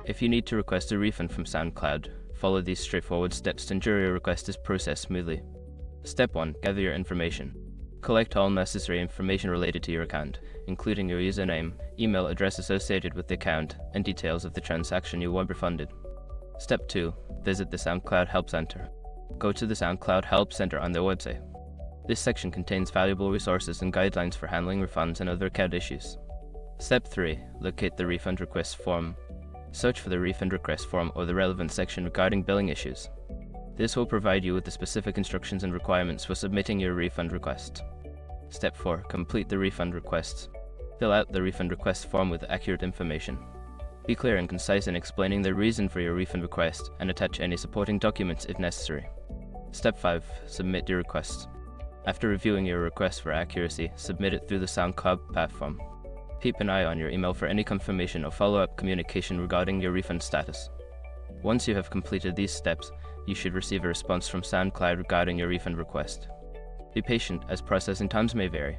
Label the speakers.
Speaker 1: If you need to request a refund from SoundCloud, follow these straightforward steps to ensure your request is processed smoothly. Step 1. Gather your information. Collect all necessary information related to your account, including your username, email address associated with the account, and details of the transaction you want refunded. Step 2. Visit the SoundCloud Help Center. Go to the SoundCloud Help Center on their website. This section contains valuable resources and guidelines for handling refunds and other account issues. Step 3. Locate the refund request form. Search for the refund request form or the relevant section regarding billing issues. This will provide you with the specific instructions and requirements for submitting your refund request. Step 4. Complete the refund request. Fill out the refund request form with accurate information. Be clear and concise in explaining the reason for your refund request and attach any supporting documents if necessary. Step 5. Submit your request. After reviewing your request for accuracy, submit it through the SoundCloud platform. Keep an eye on your email for any confirmation or follow-up communication regarding your refund status. Once you have completed these steps, you should receive a response from SoundCloud regarding your refund request. Be patient, as processing times may vary.